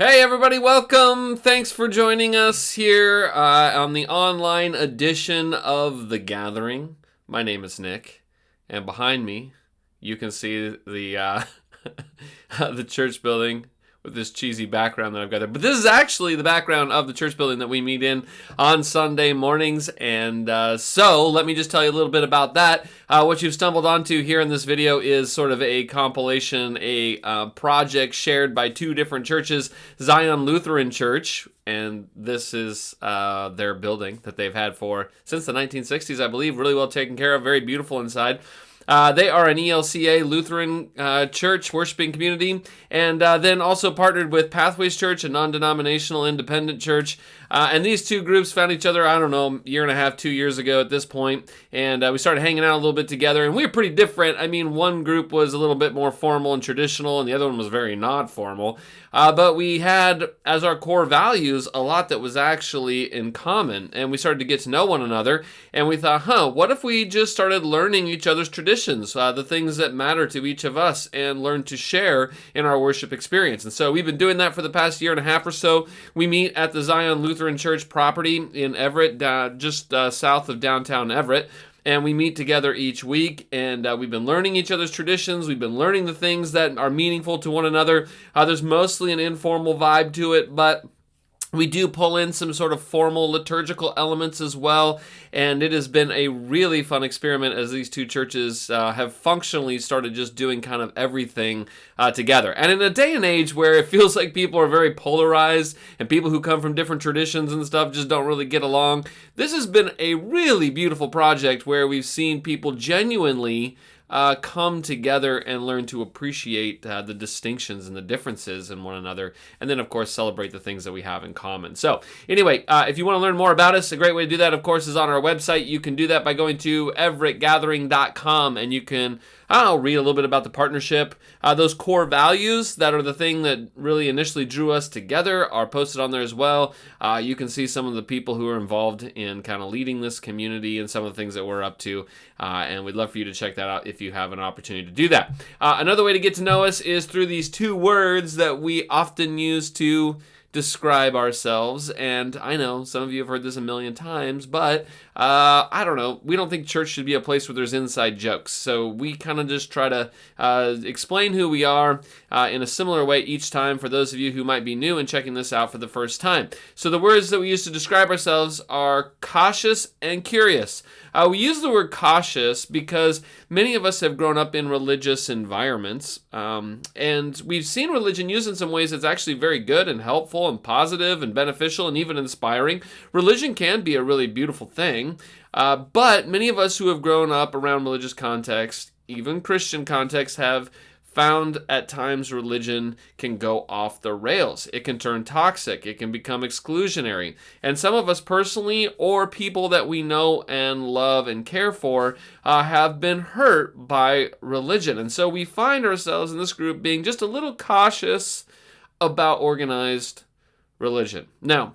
Hey everybody, welcome. Thanks for joining us here on the online edition of The Gathering. My name is Nick, and behind me you can see the the church building with this cheesy background that I've got there. But this is actually the background of the church building that we meet in on Sunday mornings. And so let me just tell you a little bit about that. What you've stumbled onto here in this video is sort of a compilation, a project shared by two different churches, Zion Lutheran Church, and this is their building that they've had for since the 1960s, I believe, really well taken care of, very beautiful inside. They are an ELCA Lutheran church worshiping community, and then also partnered with Pathways Church, a non-denominational independent church. And these two groups found each other, I don't know, a year and a half, 2 years ago at this point, and we started hanging out a little bit together, and we were pretty different. I mean, one group was a little bit more formal and traditional, and the other one was very not formal. But we had, as our core values, a lot that was actually in common, and we started to get to know one another, and we thought, what if we just started learning each other's traditions, the things that matter to each of us, and learn to share in our worship experience. And so we've been doing that for the past year and a half or so. We meet at the Zion Lutheran Church property in Everett, just south of downtown Everett. And we meet together each week, and we've been learning each other's traditions. We've been learning the things that are meaningful to one another. There's mostly an informal vibe to it, but we do pull in some sort of formal liturgical elements as well, and it has been a really fun experiment as these two churches have functionally started just doing kind of everything together. And in a day and age where it feels like people are very polarized and people who come from different traditions and stuff just don't really get along, this has been a really beautiful project where we've seen people genuinely come together and learn to appreciate the distinctions and the differences in one another, and then, of course, celebrate the things that we have in common. So, anyway, if you want to learn more about us, a great way to do that, of course, is on our website. You can do that by going to everettgathering.com, and you can read a little bit about the partnership. Those core values that are the thing that really initially drew us together are posted on there as well. You can see some of the people who are involved in kind of leading this community and some of the things that we're up to, and we'd love for you to check that out if you have an opportunity to do that. Another way to get to know us is through these two words that we often use to describe ourselves, and I know some of you have heard this a million times, but I don't know, we don't think church should be a place where there's inside jokes, so we kind of just try to explain who we are in a similar way each time for those of you who might be new and checking this out for the first time. So the words that we use to describe ourselves are cautious and curious. We use the word cautious because many of us have grown up in religious environments, and we've seen religion used in some ways that's actually very good and helpful and positive and beneficial and even inspiring. Religion can be a really beautiful thing, but many of us who have grown up around religious context, even Christian context, have found at times religion can go off the rails. It can turn toxic. It can become exclusionary. And some of us personally, or people that we know and love and care for, have been hurt by religion. And so we find ourselves in this group being just a little cautious about organized religion. Now,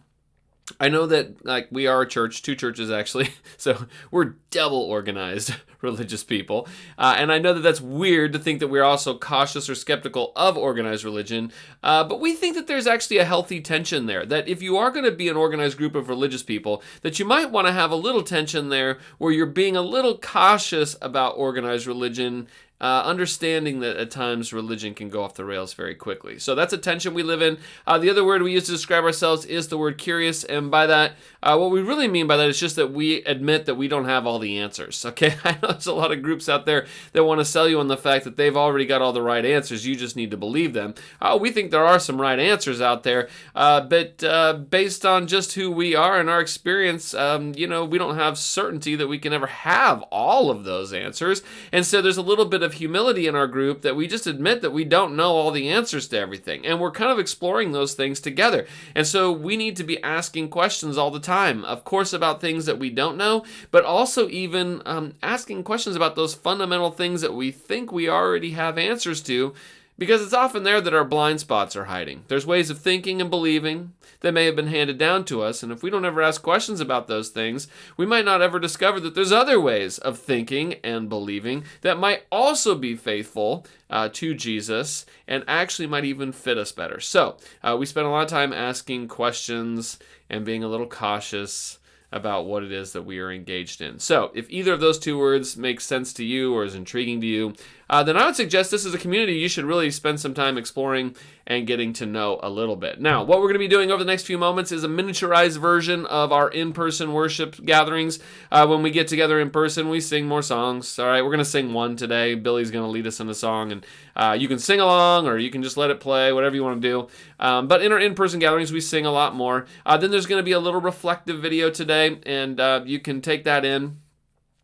I know that we are a church, two churches actually, so we're double organized religious people, and I know that that's weird to think that we're also cautious or skeptical of organized religion, but we think that there's actually a healthy tension there, that if you are going to be an organized group of religious people, that you might want to have a little tension there where you're being a little cautious about organized religion, understanding that at times religion can go off the rails very quickly. So that's a tension we live in. The other word we use to describe ourselves is the word curious, and by that, what we really mean by that is just that we admit that we don't have all the answers, okay? I know there's a lot of groups out there that want to sell you on the fact that they've already got all the right answers, you just need to believe them. We think there are some right answers out there, but based on just who we are and our experience, we don't have certainty that we can ever have all of those answers, and so there's a little bit of humility in our group that we just admit that we don't know all the answers to everything, and we're kind of exploring those things together. And so we need to be asking questions all the time, of course, about things that we don't know, but also even asking questions about those fundamental things that we think we already have answers to, Because it's often there that our blind spots are hiding. There's ways of thinking and believing that may have been handed down to us, and if we don't ever ask questions about those things, we might not ever discover that there's other ways of thinking and believing that might also be faithful to Jesus and actually might even fit us better. So we spend a lot of time asking questions and being a little cautious about what it is that we are engaged in. So if either of those two words makes sense to you or is intriguing to you, then I would suggest this is a community you should really spend some time exploring and getting to know a little bit. Now, what we're going to be doing over the next few moments is a miniaturized version of our in-person worship gatherings. When we get together in person, we sing more songs. All right, we're going to sing one today. Billy's going to lead us in a song, and you can sing along or you can just let it play, whatever you want to do. But in our in-person gatherings, we sing a lot more. Then there's going to be a little reflective video today, and you can take that in.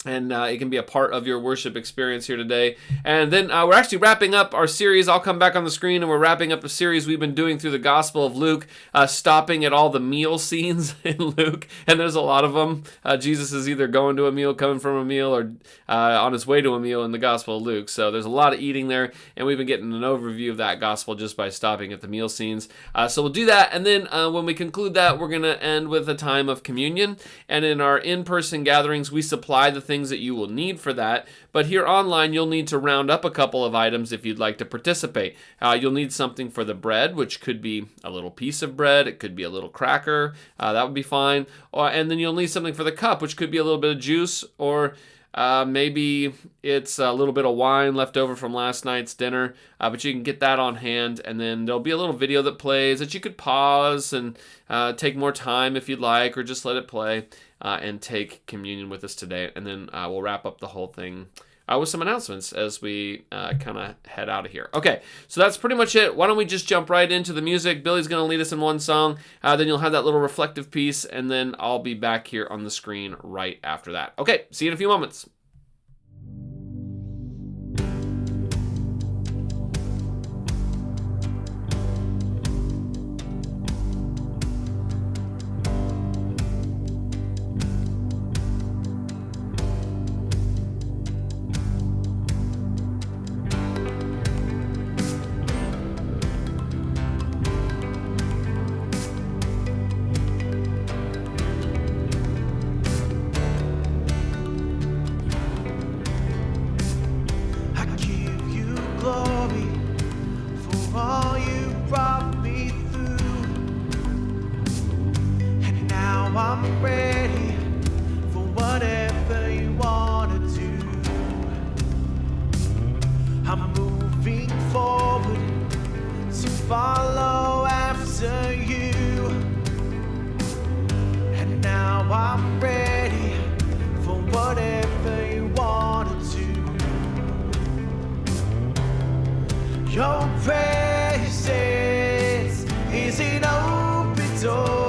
And it can be a part of your worship experience here today. And then we're actually wrapping up our series. I'll come back on the screen, and we're wrapping up a series we've been doing through the Gospel of Luke, stopping at all the meal scenes in Luke. And there's a lot of them. Jesus is either going to a meal, coming from a meal, or on his way to a meal in the Gospel of Luke. So there's a lot of eating there, and we've been getting an overview of that gospel just by stopping at the meal scenes. So we'll do that, and then when we conclude that, we're going to end with a time of communion. And in our in-person gatherings, we supply the things that you will need for that, but here online you'll need to round up a couple of items if you'd like to participate. You'll need something for the bread, which could be a little piece of bread, it could be a little cracker, that would be fine, and then you'll need something for the cup, which could be a little bit of juice, or maybe it's a little bit of wine left over from last night's dinner, but you can get that on hand, and then there'll be a little video that plays that you could pause and take more time if you'd like, or just let it play and take communion with us today. And then we'll wrap up the whole thing with some announcements as we kind of head out of here. Okay, so that's pretty much it. Why don't we just jump right into the music? Billy's going to lead us in one song, then you'll have that little reflective piece, and then I'll be back here on the screen right after that. Okay, see you in a few moments. I'm ready for whatever you want to do. I'm moving forward to follow after you. And now I'm ready for whatever you want to do. Your presence is an open door.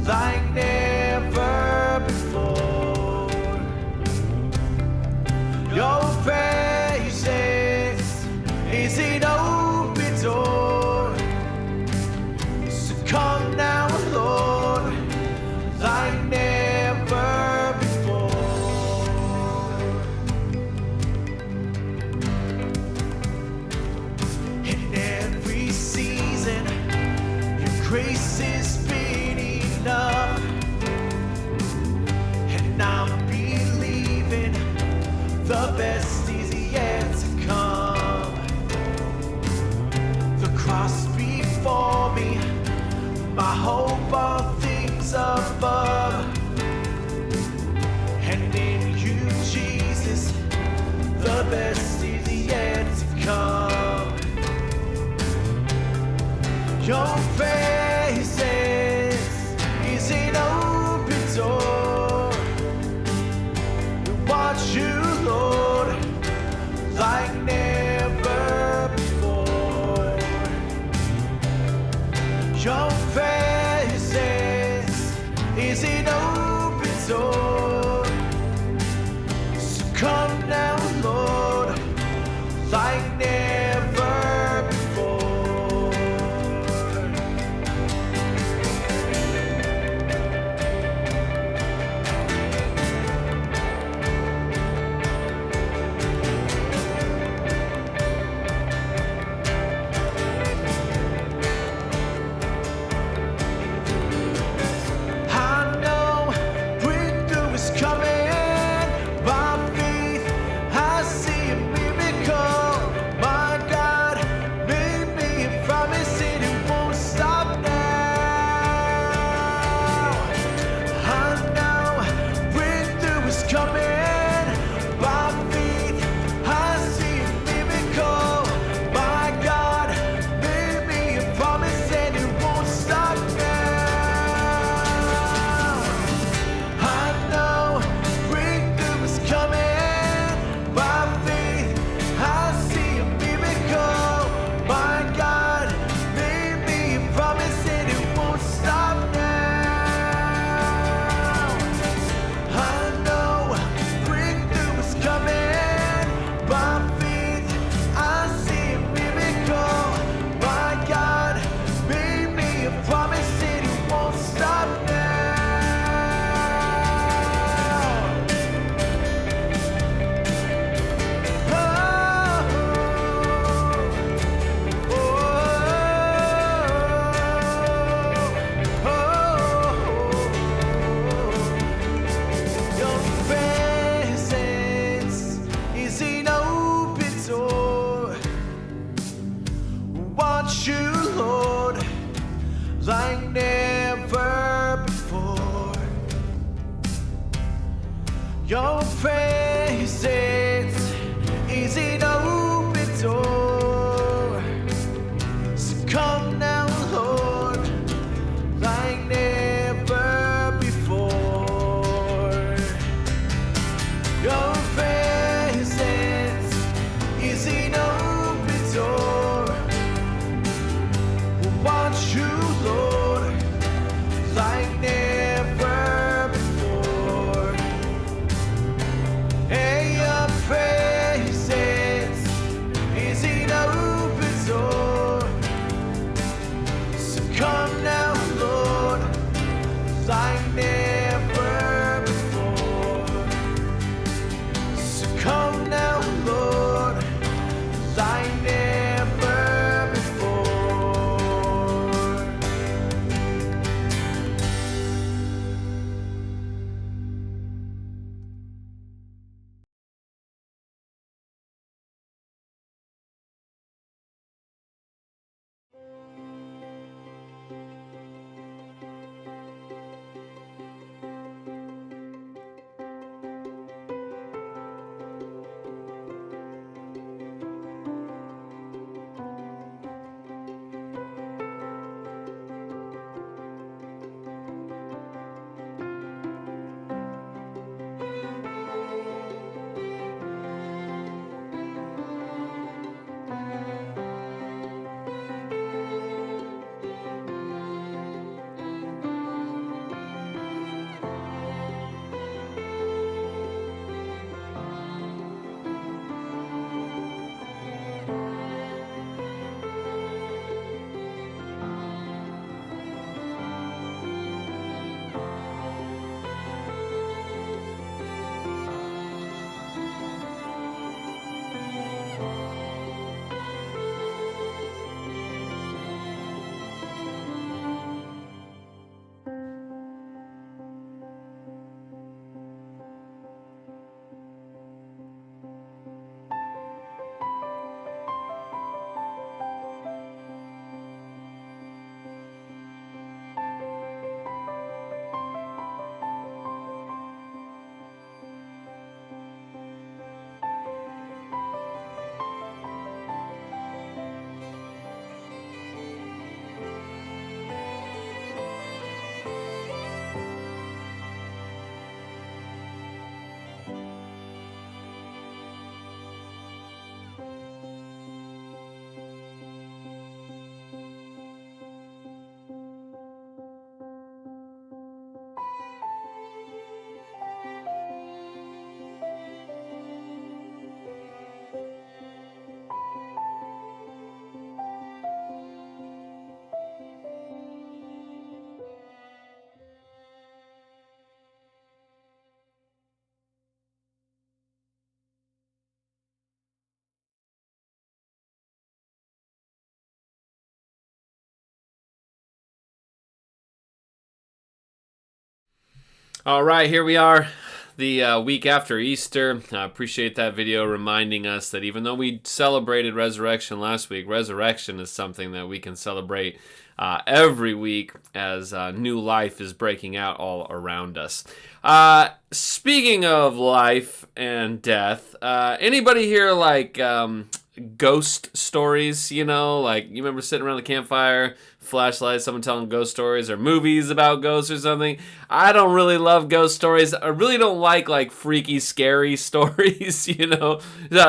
Like never before. Your presence is an open door. So come now, Lord, like never before. In every season, your grace is enough, and I'm believing the best is yet to come. The cross before me, my hope of things above, and in you, Jesus, the best is yet to come. Your presence is an open door. We want you, Lord, like never before. Your presence is an open door. So come now, Lord, like never before. All right, here we are, the week after Easter. I appreciate that video reminding us that even though we celebrated resurrection last week, resurrection is something that we can celebrate every week as new life is breaking out all around us. Speaking of life and death, anybody here like ghost stories? You know, like you remember sitting around the campfire, flashlight, someone telling ghost stories, or movies about ghosts or something. I don't really love ghost stories. I really don't like freaky, scary stories, you know,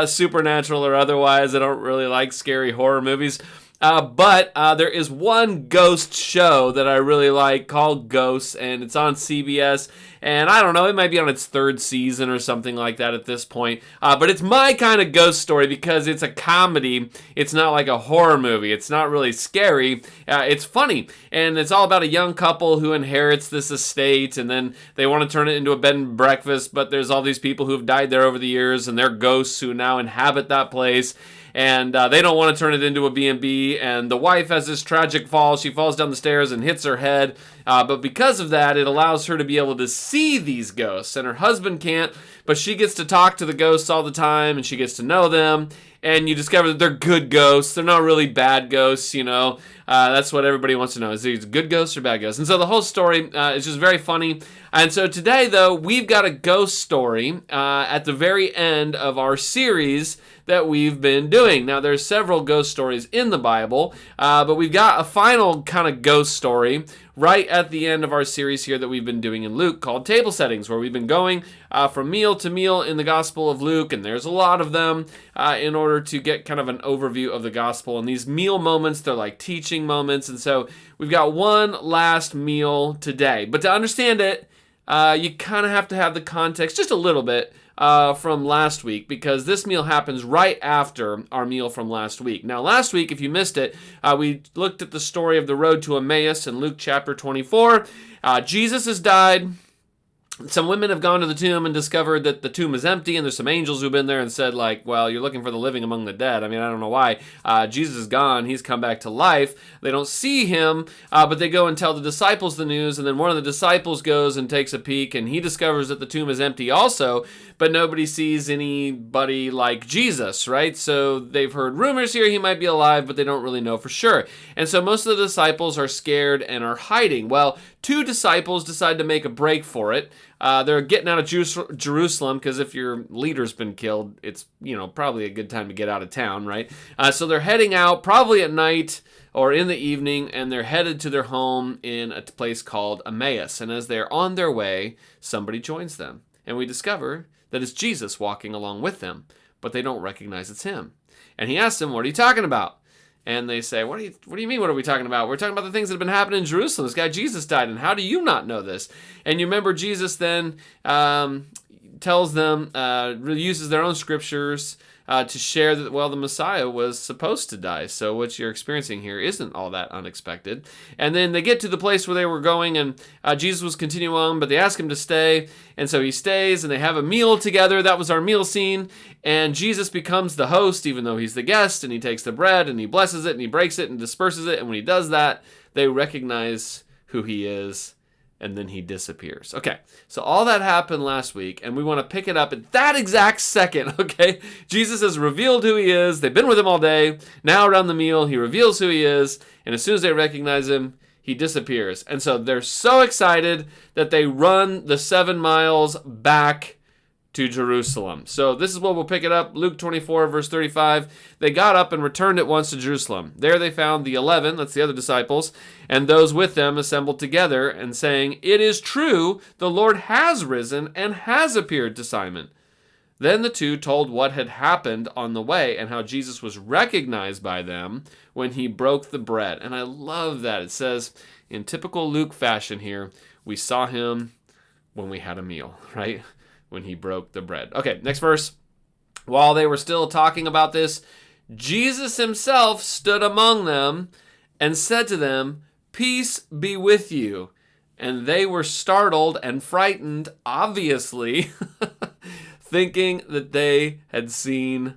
supernatural or otherwise. I don't really like scary horror movies. But there is one ghost show that I really like called Ghosts, and it's on CBS. And I don't know, it might be on its third season or something like that at this point. But it's my kind of ghost story because it's a comedy. It's not like a horror movie. It's not really scary. It's funny. And it's all about a young couple who inherits this estate, and then they want to turn it into a bed and breakfast. But there's all these people who have died there over the years, and they're ghosts who now inhabit that place. And they don't want to turn it into a B&B, and the wife has this tragic fall. She falls down the stairs and hits her head, but because of that, it allows her to be able to see these ghosts, and her husband can't, but she gets to talk to the ghosts all the time, and she gets to know them, and you discover that they're good ghosts. They're not really bad ghosts, you know. That's what everybody wants to know, is these good ghosts or bad ghosts? And so the whole story is just very funny. And so today, though, we've got a ghost story at the very end of our series that we've been doing. Now, there's several ghost stories in the Bible, but we've got a final kind of ghost story right at the end of our series here that we've been doing in Luke called Table Settings, where we've been going from meal to meal in the Gospel of Luke, and there's a lot of them in order to get kind of an overview of the Gospel. And these meal moments, they're like teaching moments, and so we've got one last meal today. But to understand it, you kind of have to have the context just a little bit from last week, because this meal happens right after our meal from last week. Now, last week, if you missed it, we looked at the story of the road to Emmaus in Luke chapter 24. Jesus has died. Some women have gone to the tomb and discovered that the tomb is empty, and there's some angels who've been there and said, like, well, you're looking for the living among the dead. I mean, I don't know why. Jesus is gone. He's come back to life. They don't see him, but they go and tell the disciples the news, and then one of the disciples goes and takes a peek, and he discovers that the tomb is empty also, but nobody sees anybody like Jesus, right? So they've heard rumors here he might be alive, but they don't really know for sure. And so most of the disciples are scared and are hiding. Well, two disciples decide to make a break for it. They're getting out of Jerusalem, because if your leader's been killed, it's, probably a good time to get out of town, right? So they're heading out probably at night or in the evening, and they're headed to their home in a place called Emmaus. And as they're on their way, somebody joins them. And we discover that it's Jesus walking along with them, but they don't recognize it's him. And he asks them, "What are you talking about?" And they say, what do you mean, what are we talking about? We're talking about the things that have been happening in Jerusalem. This guy Jesus died, and how do you not know this? And you remember Jesus then tells them, uses their own scriptures to share that, well, the Messiah was supposed to die. So what you're experiencing here isn't all that unexpected. And then they get to the place where they were going, and Jesus was continuing on, but they ask him to stay. And so he stays, and they have a meal together. That was our meal scene. And Jesus becomes the host, even though he's the guest, and he takes the bread, and he blesses it, and he breaks it, and disperses it. And when he does that, they recognize who he is, and then he disappears. Okay, so all that happened last week, and we want to pick it up at that exact second, okay? Jesus has revealed who he is. They've been with him all day. Now around the meal, he reveals who he is, and as soon as they recognize him, he disappears. And so they're so excited that they run the 7 miles back to Jerusalem. So this is where we'll pick it up. Luke 24, verse 35. They got up and returned at once to Jerusalem. There they found the 11, that's the other disciples, and those with them assembled together and saying, "It is true, the Lord has risen and has appeared to Simon." Then the two told what had happened on the way and how Jesus was recognized by them when he broke the bread. And I love that. It says, in typical Luke fashion here, we saw him when we had a meal, right? When he broke the bread. Okay, next verse. While they were still talking about this, Jesus himself stood among them and said to them, "Peace be with you." And they were startled and frightened, obviously, thinking that they had seen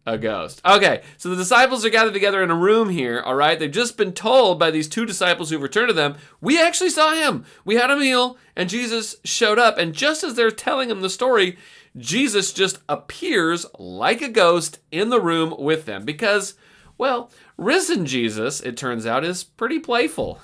a ghost. Okay, so the disciples are gathered together in a room here, all right? They've just been told by these two disciples who've returned to them, we actually saw him. We had a meal, and Jesus showed up. And just as they're telling him the story, Jesus just appears like a ghost in the room with them because, well, risen Jesus, it turns out, is pretty playful.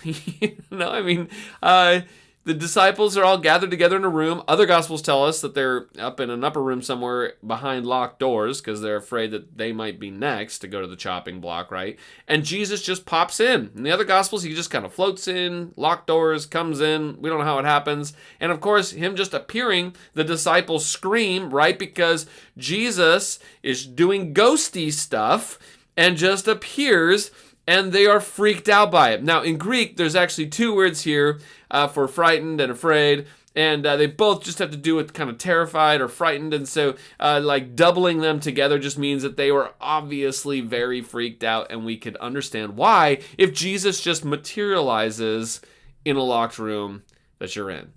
The disciples are all gathered together in a room. Other gospels tell us that they're up in an upper room somewhere behind locked doors because they're afraid that they might be next to go to the chopping block, right? And Jesus just pops in. In the other gospels, he just kind of floats in, locked doors, comes in. We don't know how it happens. And of course, him just appearing, the disciples scream, right? Because Jesus is doing ghosty stuff and just appears, and they are freaked out by it. Now, in Greek, there's actually two words here for frightened and afraid, and they both just have to do with kind of terrified or frightened, and so like doubling them together just means that they were obviously very freaked out, and we could understand why if Jesus just materializes in a locked room that you're in.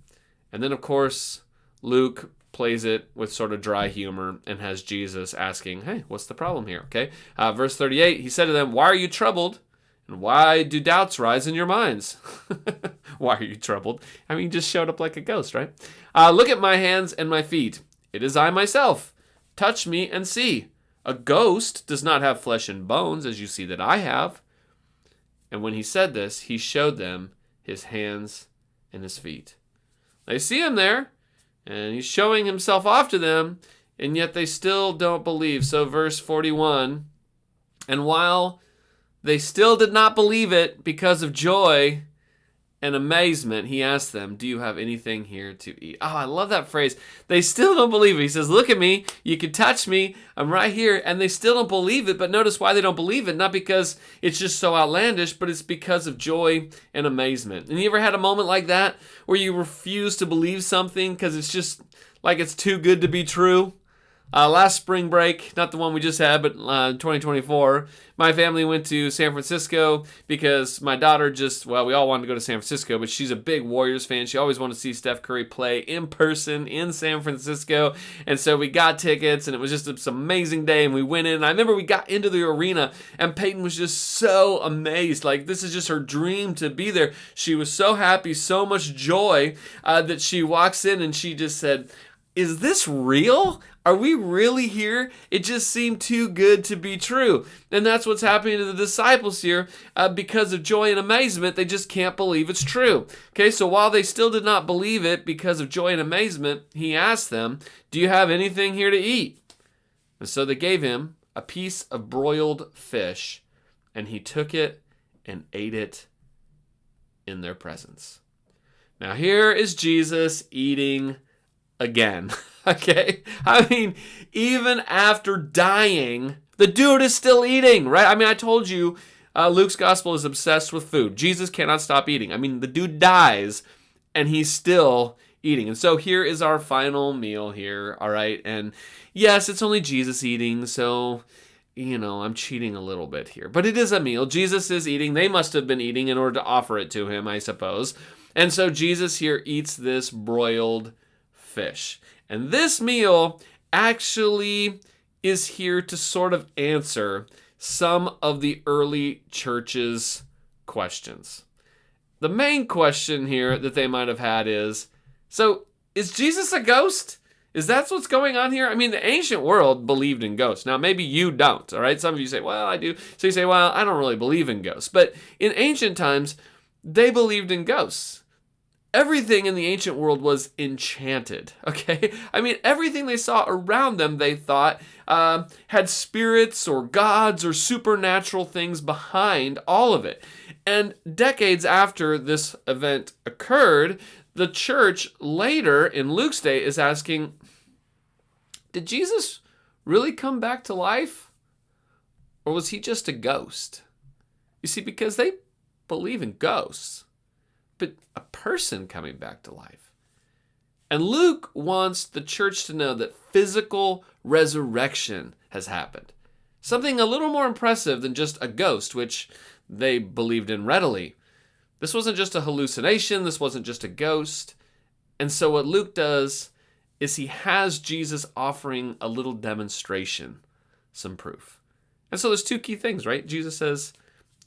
And then, of course, Luke plays it with sort of dry humor and has Jesus asking, hey, what's the problem here? Okay, verse 38, he said to them, why are you troubled? And why do doubts rise in your minds? Why are you troubled? I mean, you just showed up like a ghost, right? Look at my hands and my feet. It is I myself. Touch me and see. A ghost does not have flesh and bones, as you see that I have. And when he said this, he showed them his hands and his feet. They see him there, and he's showing himself off to them, and yet they still don't believe. So verse 41, and while they still did not believe it because of joy and amazement, he asked them, do you have anything here to eat? Oh, I love that phrase. They still don't believe it. He says, look at me. You can touch me. I'm right here. And they still don't believe it. But notice why they don't believe it. Not because it's just so outlandish, but it's because of joy and amazement. And you ever had a moment like that where you refuse to believe something because it's just like it's too good to be true? Last spring break, not the one we just had, but 2024, my family went to San Francisco because my daughter we all wanted to go to San Francisco, but she's a big Warriors fan. She always wanted to see Steph Curry play in person in San Francisco. And so we got tickets, and it was just this amazing day, and we went in. And I remember we got into the arena, and Peyton was just so amazed. Like, this is just her dream to be there. She was so happy, so much joy that she walks in, and she just said, is this real? Are we really here? It just seemed too good to be true. And that's what's happening to the disciples here. Because of joy and amazement, they just can't believe it's true. Okay, so while they still did not believe it because of joy and amazement, he asked them, do you have anything here to eat? And so they gave him a piece of broiled fish, and he took it and ate it in their presence. Now here is Jesus eating again. Okay? I mean, even after dying, the dude is still eating, right? I mean, I told you, Luke's gospel is obsessed with food. Jesus cannot stop eating. I mean, the dude dies, and he's still eating. And so here is our final meal here, all right? And yes, it's only Jesus eating, so, I'm cheating a little bit here. But it is a meal. Jesus is eating. They must have been eating in order to offer it to him, I suppose. And so Jesus here eats this broiled fish. And this meal actually is here to sort of answer some of the early church's questions. The main question here that they might have had is, so is Jesus a ghost? Is that what's going on here? I mean, the ancient world believed in ghosts. Now, maybe you don't, all right? Some of you say, well, I do. So you say, well, I don't really believe in ghosts. But in ancient times, they believed in ghosts. Everything in the ancient world was enchanted, okay? I mean, everything they saw around them, they thought, had spirits or gods or supernatural things behind all of it. And decades after this event occurred, the church later in Luke's day is asking, did Jesus really come back to life? Or was he just a ghost? You see, because they believe in ghosts, but a person coming back to life. And Luke wants the church to know that physical resurrection has happened. Something a little more impressive than just a ghost, which they believed in readily. This wasn't just a hallucination. This wasn't just a ghost. And so what Luke does is he has Jesus offering a little demonstration some proof. And so there's two key things, right? Jesus says,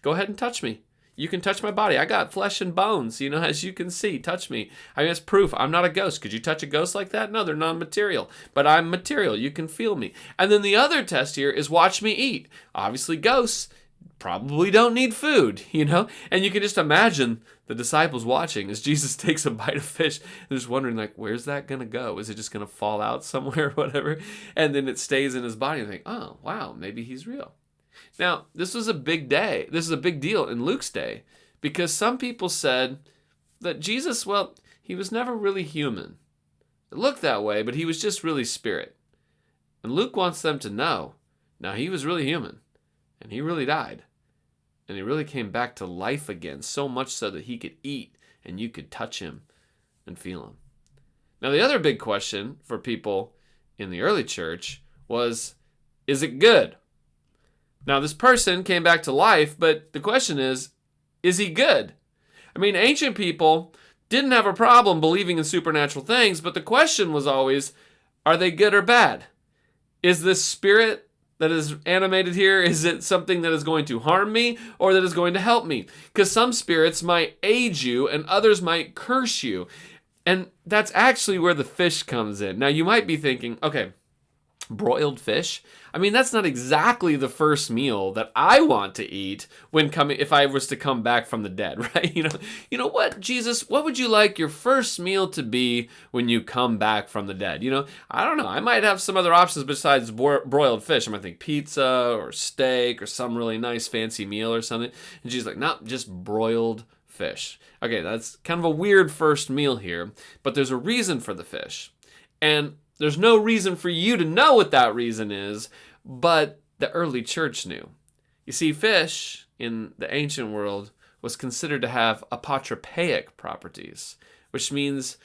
go ahead and touch me. You can touch my body. I got flesh and bones, as you can see. Touch me. I mean, it's proof. I'm not a ghost. Could you touch a ghost like that? No, they're non-material. But I'm material. You can feel me. And then the other test here is watch me eat. Obviously, ghosts probably don't need food, And you can just imagine the disciples watching as Jesus takes a bite of fish. They're just wondering, where's that going to go? Is it just going to fall out somewhere or whatever? And then it stays in his body and think, oh, wow, maybe he's real. Now, this was a big day. This is a big deal in Luke's day because some people said that Jesus, he was never really human. It looked that way, but he was just really spirit. And Luke wants them to know, now he was really human and he really died and he really came back to life again, so much so that he could eat and you could touch him and feel him. Now, the other big question for people in the early church was, is it good? Now, this person came back to life, but the question is he good? I mean, ancient people didn't have a problem believing in supernatural things, but the question was always, are they good or bad? Is this spirit that is animated here, is it something that is going to harm me or that is going to help me? Because some spirits might aid you and others might curse you. And that's actually where the fish comes in. Now, you might be thinking, okay, broiled fish? I mean, that's not exactly the first meal that I want to eat if I was to come back from the dead, right? You know what, Jesus, what would you like your first meal to be when you come back from the dead? I don't know. I might have some other options besides broiled fish. I might think pizza or steak or some really nice fancy meal or something. And Jesus like, no, just broiled fish. Okay, that's kind of a weird first meal here, but there's a reason for the fish. And there's no reason for you to know what that reason is, but the early church knew. You see, fish in the ancient world was considered to have apotropaic properties, which means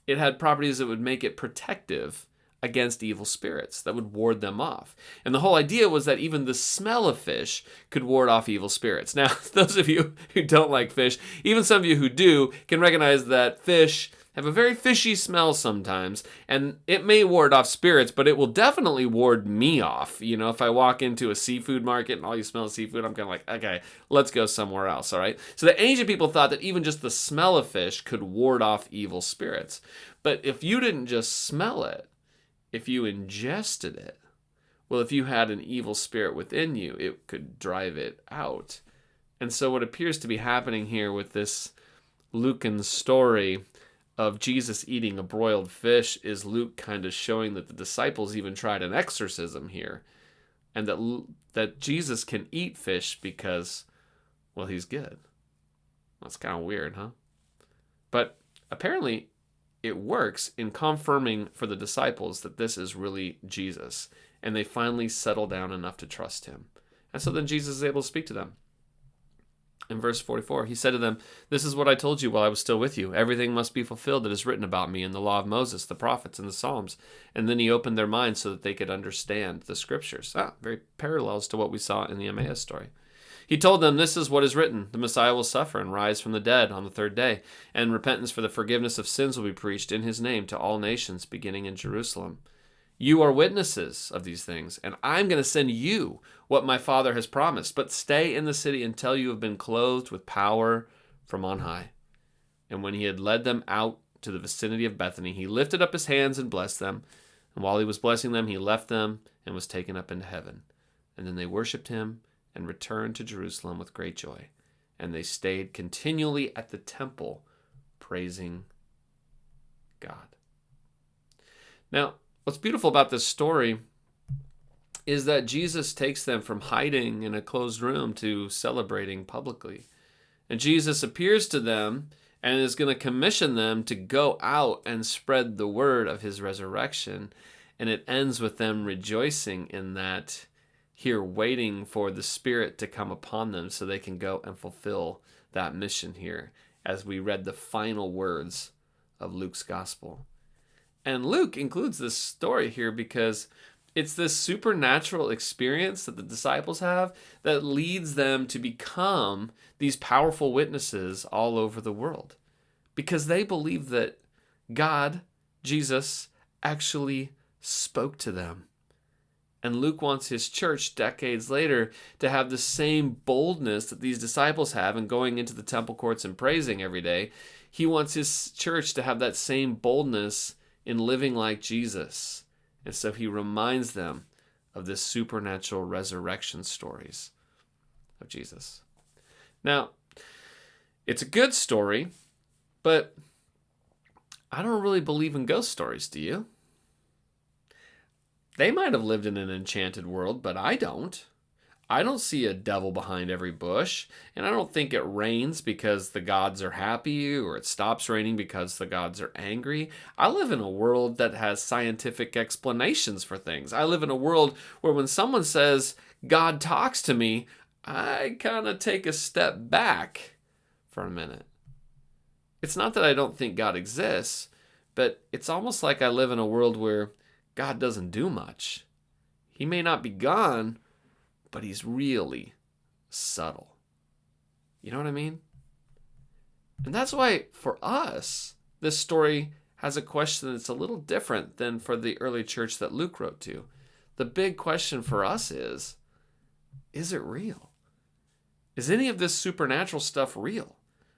it had properties that would make it protective against evil spirits, that would ward them off. And the whole idea was that even the smell of fish could ward off evil spirits. Now, those of you who don't like fish, even some of you who do, can recognize that fish have a very fishy smell sometimes, and it may ward off spirits, but it will definitely ward me off. If I walk into a seafood market and all you smell is seafood, I'm kind of like, okay, let's go somewhere else, all right? So the ancient people thought that even just the smell of fish could ward off evil spirits. But if you didn't just smell it, if you ingested it, well, if you had an evil spirit within you, it could drive it out. And so what appears to be happening here with this Lucan story of Jesus eating a broiled fish is Luke kind of showing that the disciples even tried an exorcism here, and that Jesus can eat fish because, well, he's good. That's kind of weird, huh? But apparently it works in confirming for the disciples that this is really Jesus, and they finally settle down enough to trust him. And so then Jesus is able to speak to them. In verse 44, he said to them, "This is what I told you while I was still with you. Everything must be fulfilled that is written about me in the law of Moses, the prophets, and the Psalms." And then he opened their minds so that they could understand the scriptures. Very parallels to what we saw in the Emmaus story. He told them, "This is what is written. The Messiah will suffer and rise from the dead on the third day, and repentance for the forgiveness of sins will be preached in his name to all nations, beginning in Jerusalem. You are witnesses of these things, and I'm going to send you what my Father has promised. But stay in the city until you have been clothed with power from on high." And when he had led them out to the vicinity of Bethany, he lifted up his hands and blessed them. And while he was blessing them, he left them and was taken up into heaven. And then they worshipped him and returned to Jerusalem with great joy. And they stayed continually at the temple, praising God. Now, what's beautiful about this story is that Jesus takes them from hiding in a closed room to celebrating publicly. And Jesus appears to them and is going to commission them to go out and spread the word of his resurrection. And it ends with them rejoicing in that, here waiting for the Spirit to come upon them so they can go and fulfill that mission here, as we read the final words of Luke's gospel. And Luke includes this story here because it's this supernatural experience that the disciples have that leads them to become these powerful witnesses all over the world, because they believe that God, Jesus, actually spoke to them And Luke wants his church decades later to have the same boldness that these disciples have in going into the temple courts and praising every day. He wants his church to have that same boldness in living like Jesus. And so he reminds them of this supernatural resurrection stories of Jesus. Now, it's a good story, but I don't really believe in ghost stories, do you? They might have lived in an enchanted world, but I don't. I don't see a devil behind every bush, and I don't think it rains because the gods are happy or it stops raining because the gods are angry. I live in a world that has scientific explanations for things. I live in a world where when someone says, God talks to me, I kind of take a step back for a minute. It's not that I don't think God exists, but it's almost like I live in a world where God doesn't do much. He may not be gone, but he's really subtle. You know what I mean? And that's why for us, this story has a question that's a little different than for the early church that Luke wrote to. The big question for us is it real? Is any of this supernatural stuff real?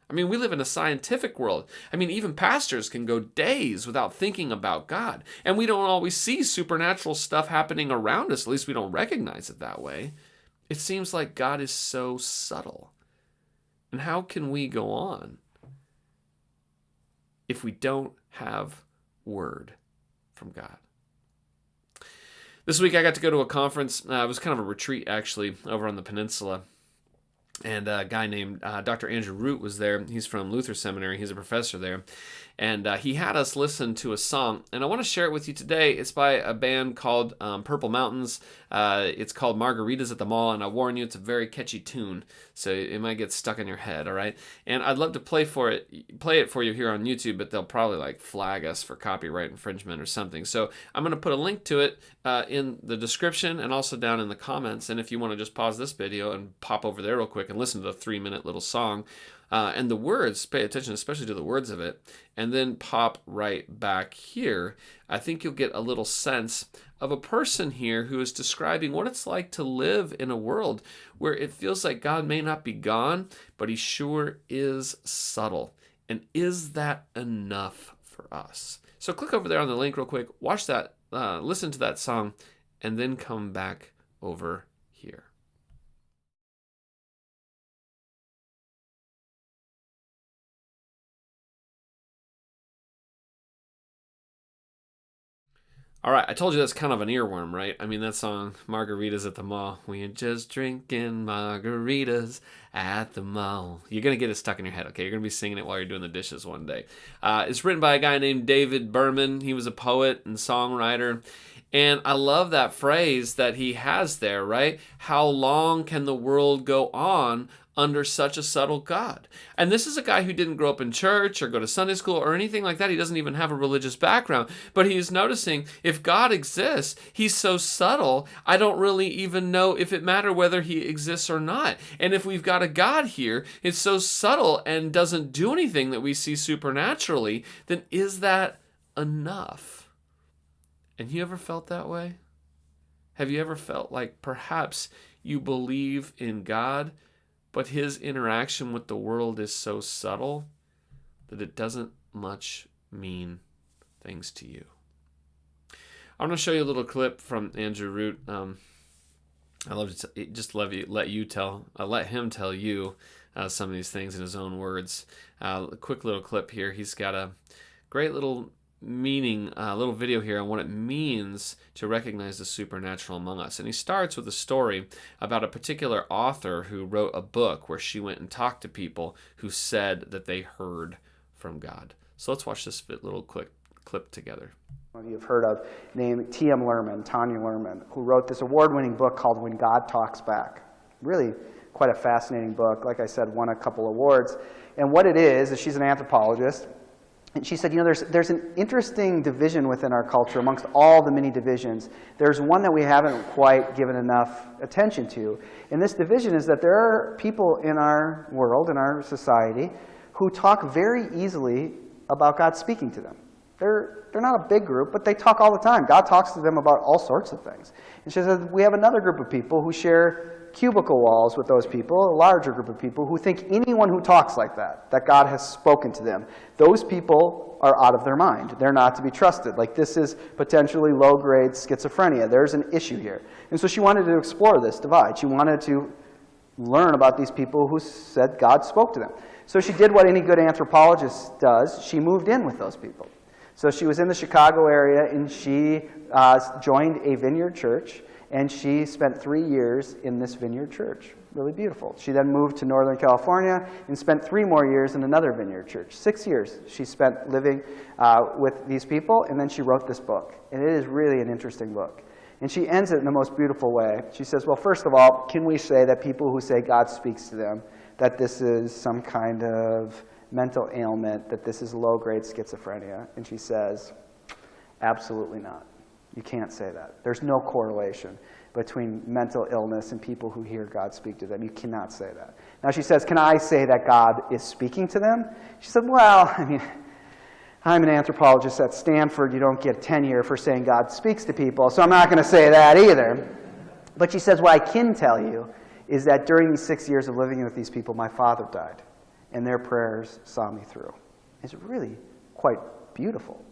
I mean, we live in a scientific world. I mean, even pastors can go days without thinking about God. And we don't always see supernatural stuff happening around us. At least we don't recognize it that way. It seems like God is so subtle. And how can we go on if we don't have word from God? This week I got to go to a conference. It was kind of a retreat, actually, over on the peninsula. And a guy named Dr. Andrew Root was there. He's from Luther Seminary. He's a professor there. And he had us listen to a song. And I want to share it with you today. It's by a band called Purple Mountains. It's called Margaritas at the Mall. And I warn you, it's a very catchy tune. So it might get stuck in your head, all right? And I'd love to play it for you here on YouTube, but they'll probably flag us for copyright infringement or something. So I'm going to put a link to it in the description and also down in the comments. And if you want to just pause this video and pop over there real quick and listen to the 3-minute little song, and the words, pay attention especially to the words of it, and then pop right back here, I think you'll get a little sense of a person here who is describing what it's like to live in a world where it feels like God may not be gone, but he sure is subtle. And is that enough for us? So click over there on the link real quick, watch that, listen to that song, and then come back over here. All right, I told you that's kind of an earworm, right? I mean, that song, Margaritas at the Mall. We're just drinking margaritas at the mall. You're going to get it stuck in your head, okay? You're going to be singing it while you're doing the dishes one day. It's written by a guy named David Berman. He was a poet and songwriter. And I love that phrase that he has there, right? How long can the world go on under such a subtle God? And this is a guy who didn't grow up in church or go to Sunday school or anything like that. He doesn't even have a religious background. But he's noticing if God exists, he's so subtle, I don't really even know if it matters whether he exists or not. And if we've got a God here, it's so subtle and doesn't do anything that we see supernaturally, then is that enough? And you ever felt that way? Have you ever felt like perhaps you believe in God, but his interaction with the world is so subtle that it doesn't much mean things to you? I'm going to show you a little clip from Andrew Root. I love to let him tell you some of these things in his own words. A quick little clip here. He's got a great little little video here on what it means to recognize the supernatural among us. And he starts with a story about a particular author who wrote a book where she went and talked to people who said that they heard from God. So let's watch this little quick clip together. You've heard of, named T.M. Lerman, Tanya Lerman, who wrote this award-winning book called When God Talks Back. Really quite a fascinating book. Like I said, won a couple awards. And what it is she's an anthropologist. And she said, there's an interesting division within our culture amongst all the many divisions. There's one that we haven't quite given enough attention to. And this division is that there are people in our world, in our society, who talk very easily about God speaking to them. They're not a big group, but they talk all the time. God talks to them about all sorts of things. And she says, we have another group of people who share cubicle walls with those people, a larger group of people who think anyone who talks like that God has spoken to them. Those people are out of their mind. They're not to be trusted. Like, this is potentially low-grade schizophrenia. There's an issue here. And so she wanted to explore this divide. She wanted to learn about these people who said God spoke to them. So she did what any good anthropologist does. She moved in with those people. So she was in the Chicago area, and she joined a Vineyard church, and she spent 3 years in this Vineyard church. Really beautiful. She then moved to Northern California and spent 3 more years in another Vineyard church. 6 years she spent living with these people, and then she wrote this book. And it is really an interesting book. And she ends it in the most beautiful way. She says, well, first of all, can we say that people who say God speaks to them, that this is some kind of mental ailment, that this is low-grade schizophrenia? And she says, absolutely not. You can't say that. There's no correlation between mental illness and people who hear God speak to them. You cannot say that. Now she says, can I say that God is speaking to them? She said, well, I mean, I'm an anthropologist at Stanford. You don't get tenure for saying God speaks to people, so I'm not going to say that either. But she says, what I can tell you is that during these 6 years of living with these people, my father died, and their prayers saw me through. It's really quite beautiful.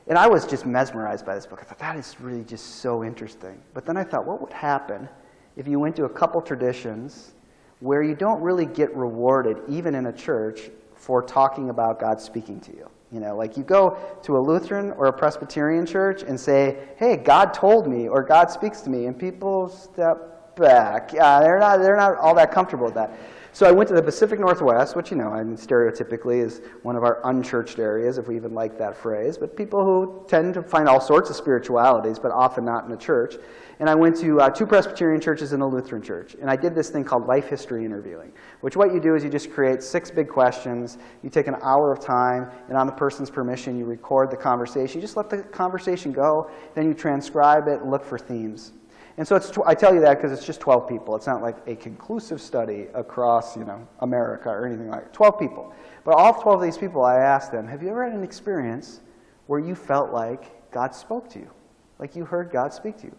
And I was just mesmerized by this book. I thought, that is really just so interesting. But then I thought, what would happen if you went to a couple traditions where you don't really get rewarded, even in a church, for talking about God speaking to you? You know, like you go to a Lutheran or a Presbyterian church and say, hey, God told me, or God speaks to me, and people step back. They're not all that comfortable with that. So I went to the Pacific Northwest, which, you know, I mean, stereotypically is one of our unchurched areas, if we even like that phrase, but people who tend to find all sorts of spiritualities, but often not in a church. And I went to 2 Presbyterian churches and a Lutheran church. And I did this thing called life history interviewing, which what you do is you just create 6 big questions. You take an hour of time, and on the person's permission, you record the conversation. You just let the conversation go, then you transcribe it and look for themes. And so I tell you that because it's just 12 people. It's not like a conclusive study across, you know, America or anything like that. 12 people. But all 12 of these people, I asked them, have you ever had an experience where you felt like God spoke to you? Like you heard God speak to you?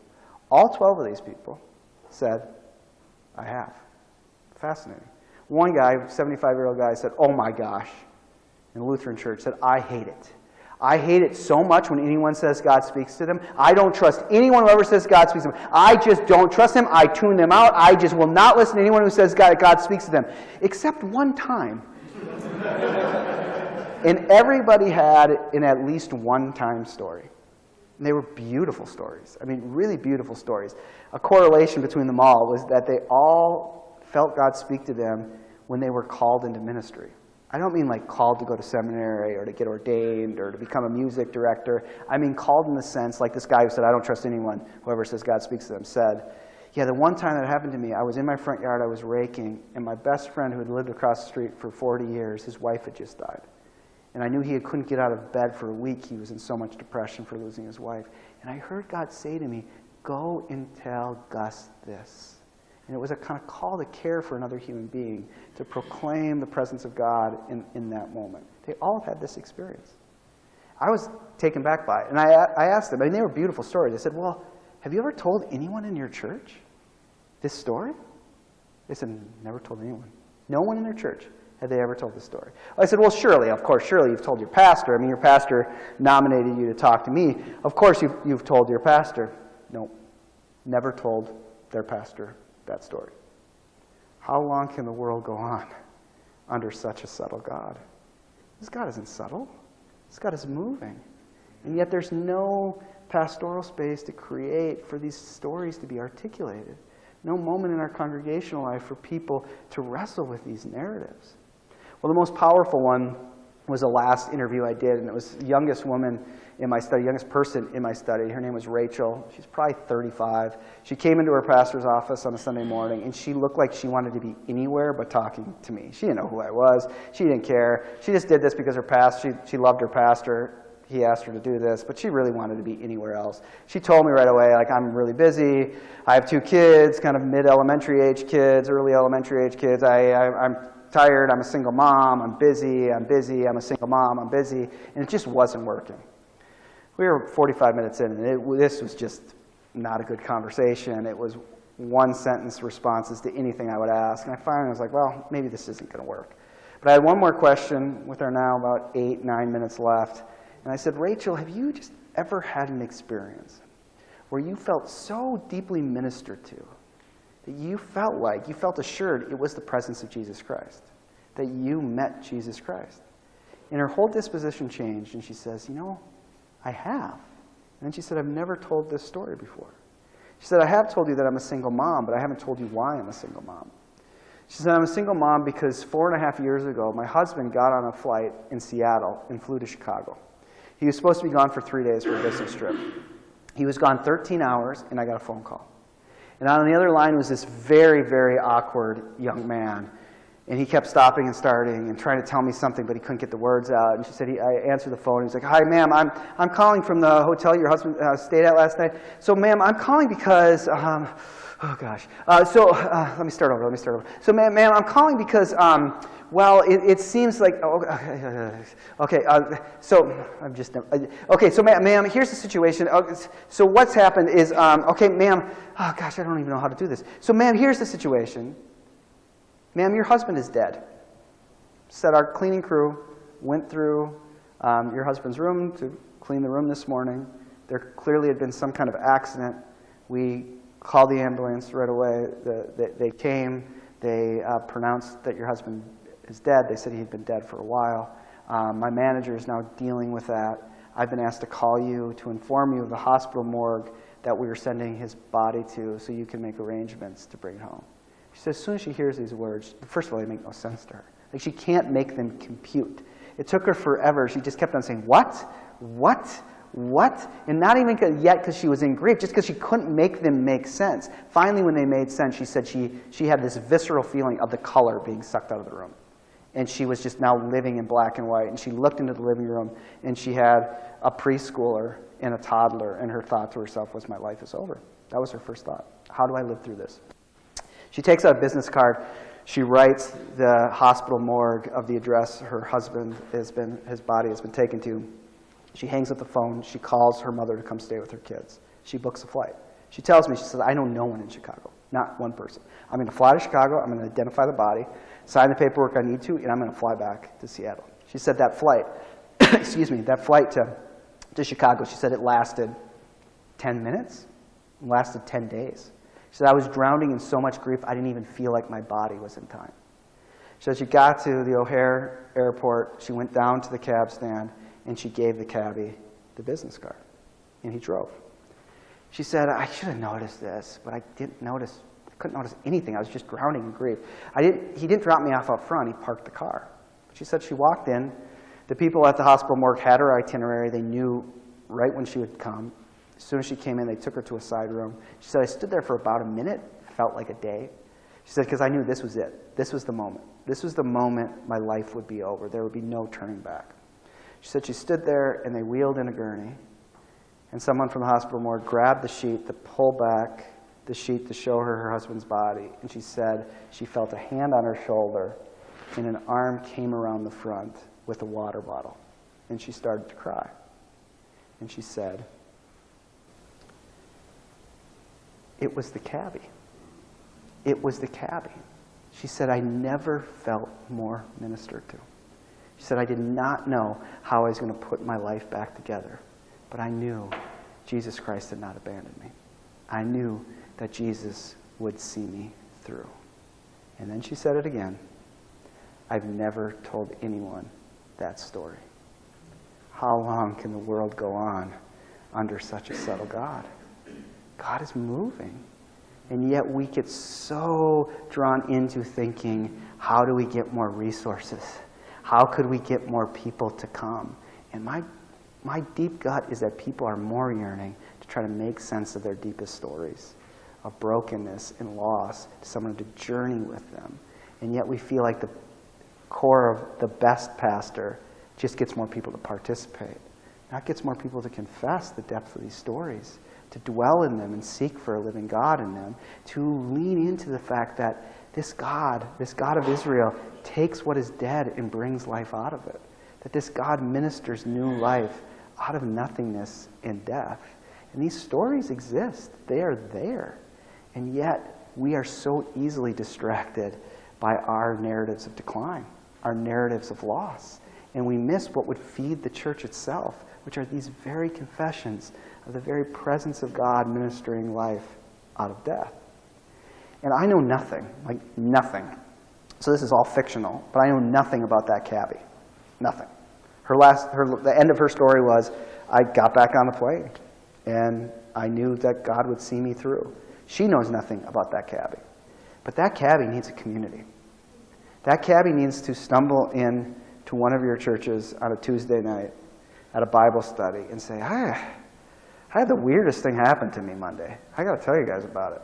All 12 of these people said, I have. Fascinating. One guy, 75-year-old guy, said, oh my gosh, in the Lutheran church, said, I hate it. I hate it so much when anyone says God speaks to them. I don't trust anyone who ever says God speaks to them. I just don't trust them. I tune them out. I just will not listen to anyone who says God speaks to them. Except one time. And everybody had an at least one-time story. And they were beautiful stories. I mean, really beautiful stories. A correlation between them all was that they all felt God speak to them when they were called into ministry. I don't mean like called to go to seminary or to get ordained or to become a music director. I mean called in the sense, like this guy who said, I don't trust anyone, whoever says God speaks to them, said, yeah, the one time that happened to me, I was in my front yard, I was raking, and my best friend who had lived across the street for 40 years, his wife had just died. And I knew he couldn't get out of bed for a week. He was in so much depression for losing his wife. And I heard God say to me, go and tell Gus this. And it was a kind of call to care for another human being, to proclaim the presence of God in that moment. They all had this experience. I was taken back by it. And I asked them, and they were beautiful stories. I said, well, have you ever told anyone in your church this story? They said, never told anyone. No one in their church had they ever told this story. I said, well, surely, of course, surely you've told your pastor. I mean, your pastor nominated you to talk to me. Of course you've told your pastor. No, never told their pastor that story. How long can the world go on under such a subtle God? This God isn't subtle. This God is moving. And yet there's no pastoral space to create for these stories to be articulated. No moment in our congregational life for people to wrestle with these narratives. Well, the most powerful one was the last interview I did, and it was the youngest woman in my study, youngest person in my study. Her name was Rachel. She's probably 35. She came into her pastor's office on a Sunday morning, and she looked like she wanted to be anywhere but talking to me. She didn't know who I was. She didn't care. She just did this because her pastor, she loved her pastor. He asked her to do this, but she really wanted to be anywhere else. She told me right away, like, I'm really busy. I have 2 kids, kind of mid-elementary age kids, early elementary age kids. I'm tired, I'm a single mom, I'm busy, I'm a single mom, I'm busy, and it just wasn't working. We were 45 minutes in, and this was just not a good conversation. It was one-sentence responses to anything I would ask, and I finally was like, well, maybe this isn't going to work. But I had one more question with her now, about 8, 9 minutes left, and I said, Rachel, have you just ever had an experience where you felt so deeply ministered to that you felt assured it was the presence of Jesus Christ, that you met Jesus Christ? And her whole disposition changed, and she says, I have. And then she said, I've never told this story before. She said, I have told you that I'm a single mom, but I haven't told you why I'm a single mom. She said, I'm a single mom because 4.5 years ago, my husband got on a flight in Seattle and flew to Chicago. He was supposed to be gone for 3 days for a business trip. He was gone 13 hours, and I got a phone call. And on the other line was this very, very awkward young man. And he kept stopping and starting and trying to tell me something, but he couldn't get the words out. And she said, I answered the phone. He was like, hi, ma'am, I'm calling from the hotel your husband stayed at last night. So, ma'am, I'm calling because, oh, gosh. Let me start over. So, ma'am, I'm calling because, well, it seems like, okay, so, ma'am, here's the situation. So what's happened is, okay, ma'am, oh, gosh, I don't even know how to do this. So, ma'am, here's the situation. Ma'am, your husband is dead. Said our cleaning crew went through your husband's room to clean the room this morning. There clearly had been some kind of accident. We called the ambulance right away. They came. They pronounced that your husband is dead. They said he had been dead for a while. My manager is now dealing with that. I've been asked to call you to inform you of the hospital morgue that we were sending his body to so you can make arrangements to bring it home. She says, as soon as she hears these words, first of all, they make no sense to her. Like, she can't make them compute. It took her forever. She just kept on saying, what? And not even yet because she was in grief, just because she couldn't make them make sense. Finally, when they made sense, she said she had this visceral feeling of the color being sucked out of the room. And she was just now living in black and white. And she looked into the living room, and she had a preschooler and a toddler, and her thought to herself was, my life is over. That was her first thought. How do I live through this? She takes out a business card. She writes the hospital morgue of the address her husband his body has been taken to. She hangs up the phone. She calls her mother to come stay with her kids. She books a flight. She tells me, she says, I know no one in Chicago, not one person. I'm going to fly to Chicago. I'm going to identify the body, sign the paperwork I need to, and I'm going to fly back to Seattle. She said that flight, that flight to Chicago, she said it lasted 10 minutes. It lasted 10 days. She said, I was drowning in so much grief, I didn't even feel like my body was in time. She said she got to the O'Hare airport, she went down to the cab stand, and she gave the cabbie the business card, and he drove. She said, I should have noticed this, but I couldn't notice anything. I was just drowning in grief. He didn't drop me off up front, he parked the car. She said she walked in, the people at the hospital morgue had her itinerary, they knew right when she would come. As soon as she came in, they took her to a side room. She said, I stood there for about a minute. It felt like a day. She said, because I knew this was it. This was the moment. This was the moment my life would be over. There would be no turning back. She said she stood there, and they wheeled in a gurney, and someone from the hospital morgue grabbed the sheet to pull back the sheet to show her husband's body. And she said she felt a hand on her shoulder, and an arm came around the front with a water bottle. And she started to cry. And she said, it was the cabbie. It was the cabbie. She said, I never felt more ministered to. She said, I did not know how I was going to put my life back together, but I knew Jesus Christ had not abandoned me. I knew that Jesus would see me through. And then she said it again. I've never told anyone that story. How long can the world go on under such a subtle God? God is moving. And yet we get so drawn into thinking, how do we get more resources? How could we get more people to come? And my deep gut is that people are more yearning to try to make sense of their deepest stories of brokenness and loss, to someone to journey with them. And yet we feel like the core of the best pastor just gets more people to participate. Not gets more people to confess the depth of these stories, to dwell in them and seek for a living God in them, to lean into the fact that this God of Israel, takes what is dead and brings life out of it. That this God ministers new life out of nothingness and death. And these stories exist. They are there. And yet, we are so easily distracted by our narratives of decline, our narratives of loss. And we miss what would feed the church itself, which are these very confessions of the very presence of God ministering life out of death. And I know nothing, like nothing. So this is all fictional, but I know nothing about that cabbie. Nothing. The end of her story was, I got back on the plane, and I knew that God would see me through. She knows nothing about that cabbie. But that cabbie needs a community. That cabbie needs to stumble in to one of your churches on a Tuesday night at a Bible study and say, I had the weirdest thing happen to me Monday. I got to tell you guys about it.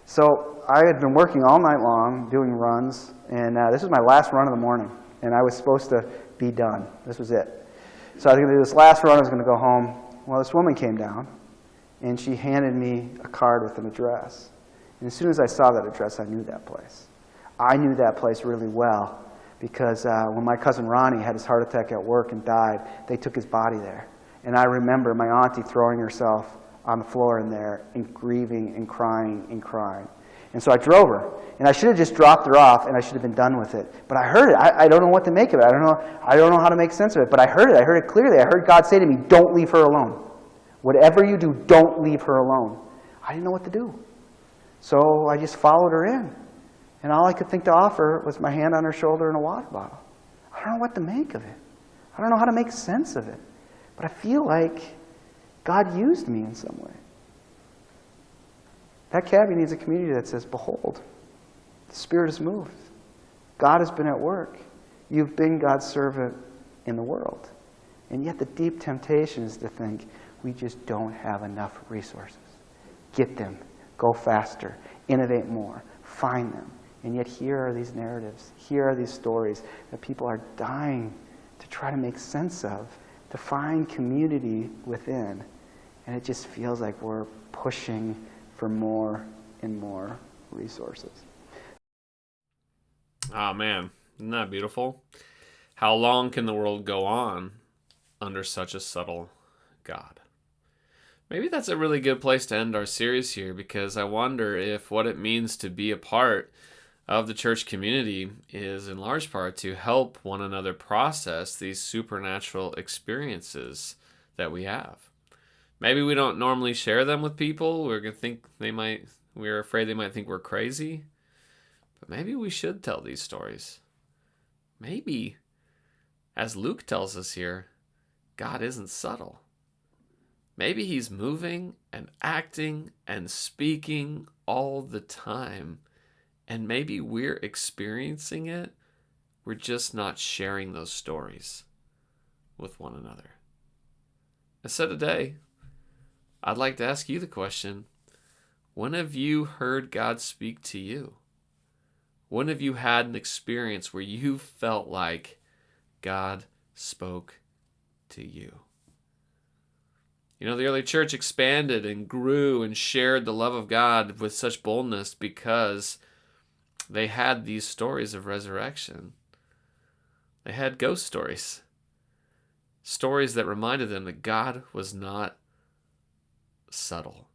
So I had been working all night long doing runs, and this was my last run of the morning, and I was supposed to be done. This was it. So I was going to do this last run. I was going to go home. Well, this woman came down, and she handed me a card with an address. And as soon as I saw that address, I knew that place. I knew that place really well because when my cousin Ronnie had his heart attack at work and died, they took his body there. And I remember my auntie throwing herself on the floor in there and grieving and crying and crying. And so I drove her. And I should have just dropped her off and I should have been done with it. But I heard it. I don't know what to make of it. I don't know how to make sense of it. But I heard it. I heard it clearly. I heard God say to me, don't leave her alone. Whatever you do, don't leave her alone. I didn't know what to do. So I just followed her in. And all I could think to offer was my hand on her shoulder and a water bottle. I don't know what to make of it. I don't know how to make sense of it. But I feel like God used me in some way. That cabbie needs a community that says, behold, the Spirit has moved. God has been at work. You've been God's servant in the world. And yet the deep temptation is to think, we just don't have enough resources. Get them. Go faster. Innovate more. Find them. And yet here are these narratives. Here are these stories that people are dying to try to make sense of, to find community within. And it just feels like we're pushing for more and more resources. Oh, man. Isn't that beautiful? How long can the world go on under such a subtle God? Maybe that's a really good place to end our series here, because I wonder if what it means to be a part of the church community is in large part to help one another process these supernatural experiences that we have. Maybe we don't normally share them with people. We're afraid they might think we're crazy. But maybe we should tell these stories. Maybe, as Luke tells us here, God isn't subtle. Maybe he's moving and acting and speaking all the time. And maybe we're experiencing it. We're just not sharing those stories with one another. And so today, I'd like to ask you the question, when have you heard God speak to you? When have you had an experience where you felt like God spoke to you? You know, the early church expanded and grew and shared the love of God with such boldness because they had these stories of resurrection. They had ghost stories. Stories that reminded them that God was not subtle.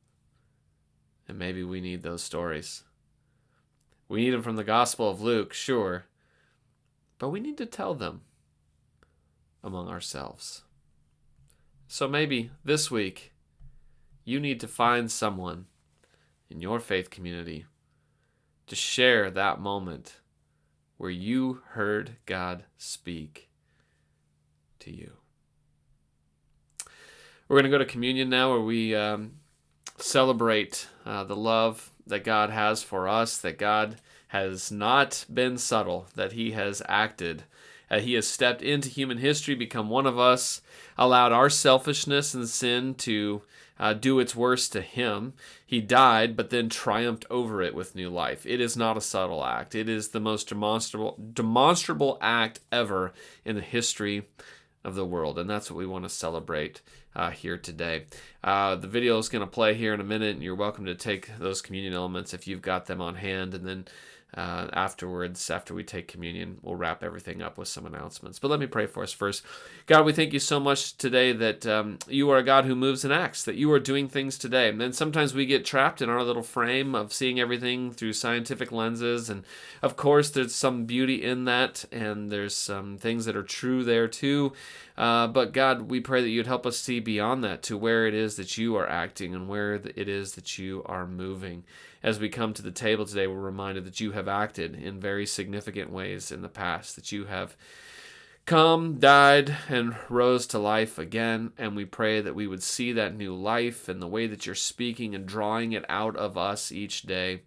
And maybe we need those stories. We need them from the Gospel of Luke, sure. But we need to tell them among ourselves. So maybe this week, you need to find someone in your faith community to share that moment where you heard God speak to you. We're going to go to communion now, where we celebrate the love that God has for us, that God has not been subtle, that he has acted. He has stepped into human history, become one of us, allowed our selfishness and sin to do its worst to him. He died, but then triumphed over it with new life. It is not a subtle act. It is the most demonstrable act ever in the history of the world. And that's what we want to celebrate here today. The video is going to play here in a minute, and you're welcome to take those communion elements if you've got them on hand. And then afterwards, after we take communion, we'll wrap everything up with some announcements. But let me pray for us first. God, we thank you so much today that you are a God who moves and acts, that you are doing things today. And then sometimes we get trapped in our little frame of seeing everything through scientific lenses. And of course, there's some beauty in that, and there's some things that are true there too. But God, we pray that you'd help us see beyond that to where it is that you are acting and where it is that you are moving. As we come to the table today, we're reminded that you have acted in very significant ways in the past, that you have come, died, and rose to life again. And we pray that we would see that new life and the way that you're speaking and drawing it out of us each day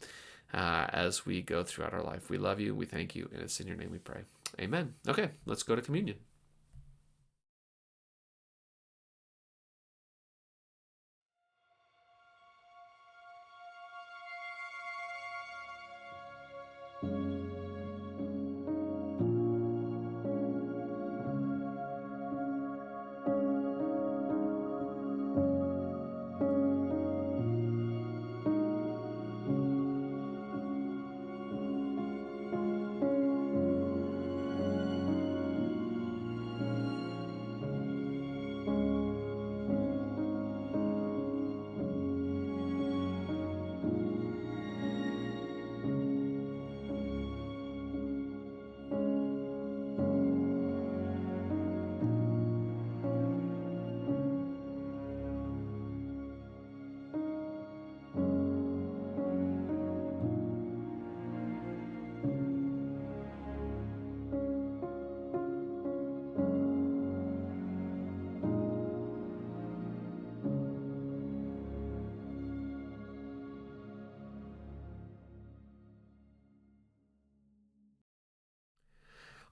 as we go throughout our life. We love you. We thank you. And it's in your name we pray. Amen. Okay, let's go to communion.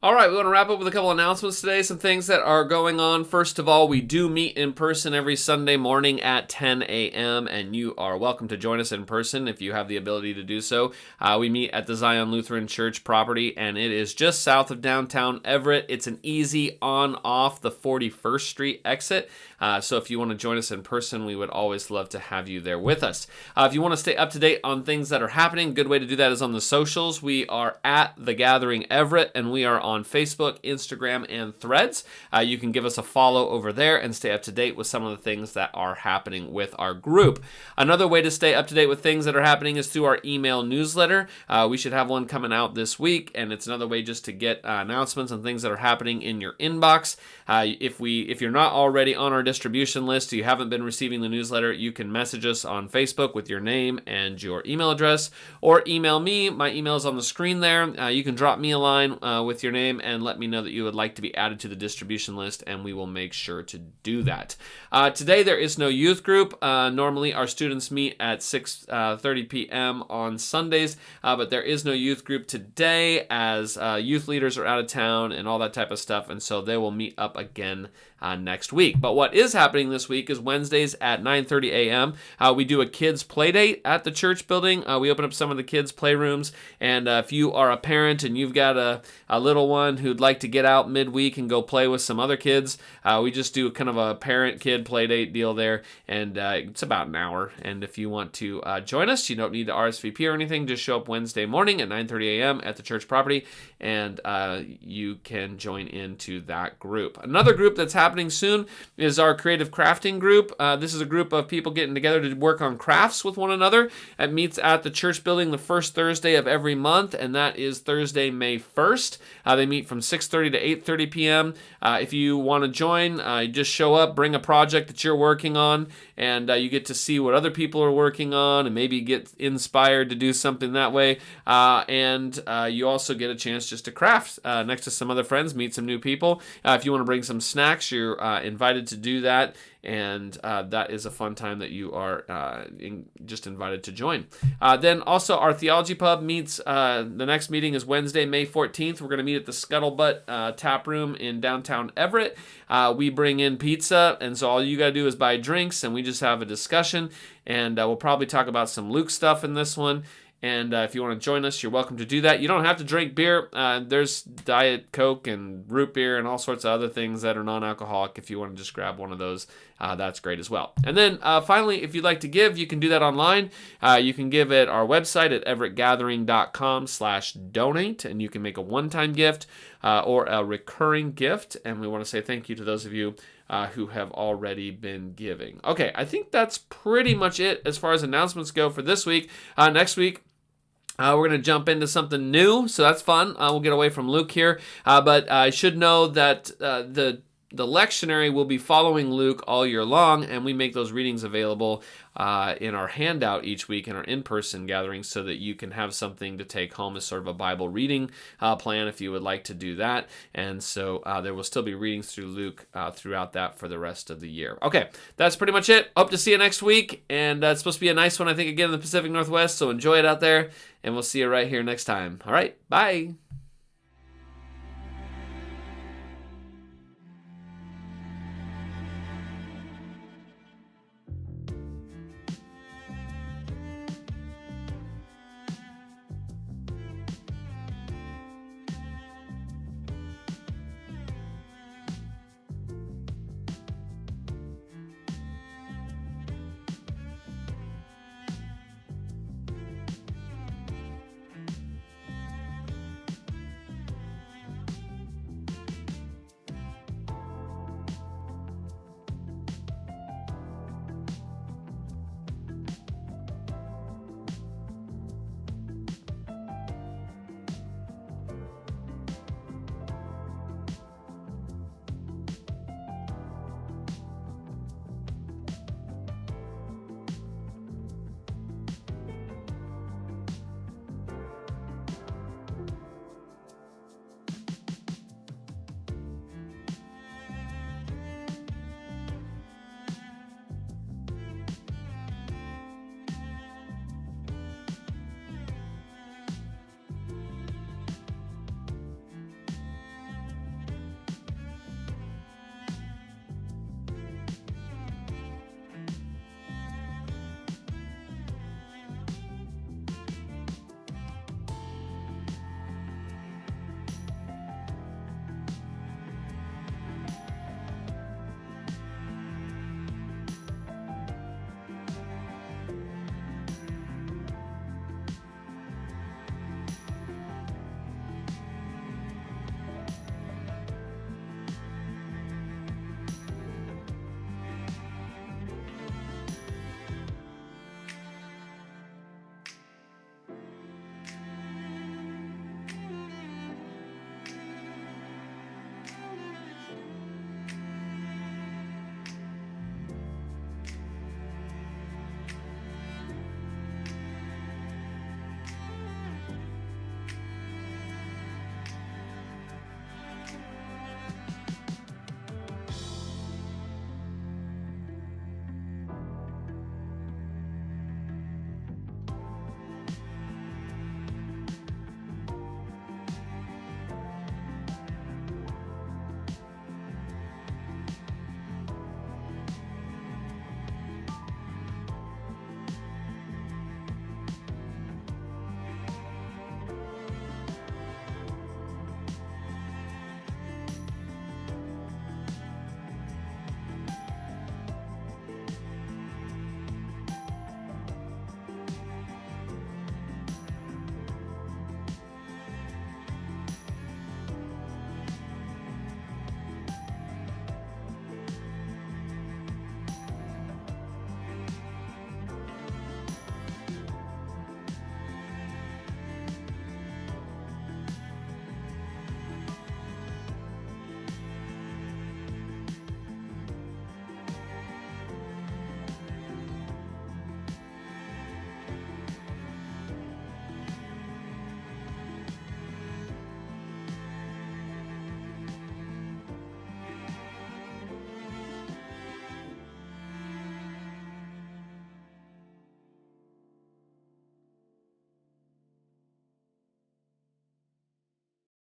All right, we want to wrap up with a couple announcements today, some things that are going on. First of all, we do meet in person every Sunday morning at 10 a.m., and you are welcome to join us in person if you have the ability to do so. We meet at the Zion Lutheran Church property, and it is just south of downtown Everett. It's an easy on-off the 41st Street exit, so if you want to join us in person, we would always love to have you there with us. If you want to stay up to date on things that are happening, a good way to do that is on the socials. We are at The Gathering Everett, and we are on Facebook, Instagram, and Threads. You can give us a follow over there and stay up to date with some of the things that are happening with our group. Another way to stay up to date with things that are happening is through our email newsletter. We should have one coming out this week, and it's another way just to get announcements and things that are happening in your inbox. If you're not already on our distribution list, you haven't been receiving the newsletter, you can message us on Facebook with your name and your email address, or email me. My email is on the screen there. You can drop me a line with your name and let me know that you would like to be added to the distribution list, and we will make sure to do that. Today there is no youth group. Normally our students meet at 6:30 p.m. on Sundays, but there is no youth group today as youth leaders are out of town and all that type of stuff, and so they will meet up again next week. But what is happening this week is Wednesdays at 9:30 a.m. We do a kids play date at the church building. We open up some of the kids playrooms, and if you are a parent and you've got a little one who'd like to get out midweek and go play with some other kids, we just do kind of a parent-kid play date deal there, and it's about an hour. And if you want to join us, you don't need to RSVP or anything. Just show up Wednesday morning at 9:30 a.m. at the church property, and you can join into that group. Another group that's happening soon is our creative crafting group. This is a group of people getting together to work on crafts with one another. It meets at the church building the first Thursday of every month, and that is Thursday, May 1st. They meet from 6:30 to 8:30 p.m. If you want to join, just show up, bring a project that you're working on, and you get to see what other people are working on and maybe get inspired to do something that way. And you also get a chance just to craft next to some other friends, meet some new people. If you want to bring some snacks, you're invited to do that. And that is a fun time that you are just invited to join. Then also our Theology Pub meets, the next meeting is Wednesday, May 14th. We're going to meet at the Scuttlebutt Tap Room in downtown Everett. We bring in pizza, and so all you got to do is buy drinks, and we just have a discussion. And we'll probably talk about some Luke stuff in this one. And if you want to join us, you're welcome to do that. You don't have to drink beer. There's Diet Coke and root beer and all sorts of other things that are non-alcoholic. If you want to just grab one of those, that's great as well. And then finally, if you'd like to give, you can do that online. You can give at our website at everettgathering.com/donate, and you can make a one-time gift or a recurring gift. And we want to say thank you to those of you who have already been giving. Okay, I think that's pretty much it as far as announcements go for this week. Next week, we're going to jump into something new, so that's fun. We'll get away from Luke here, but I should know that the lectionary will be following Luke all year long, and we make those readings available in our handout each week in our in-person gatherings so that you can have something to take home as sort of a Bible reading plan if you would like to do that. And so there will still be readings through Luke throughout that for the rest of the year. Okay, that's pretty much it. Hope to see you next week, and it's supposed to be a nice one, I think, again in the Pacific Northwest, so enjoy it out there, and we'll see you right here next time. All right, bye.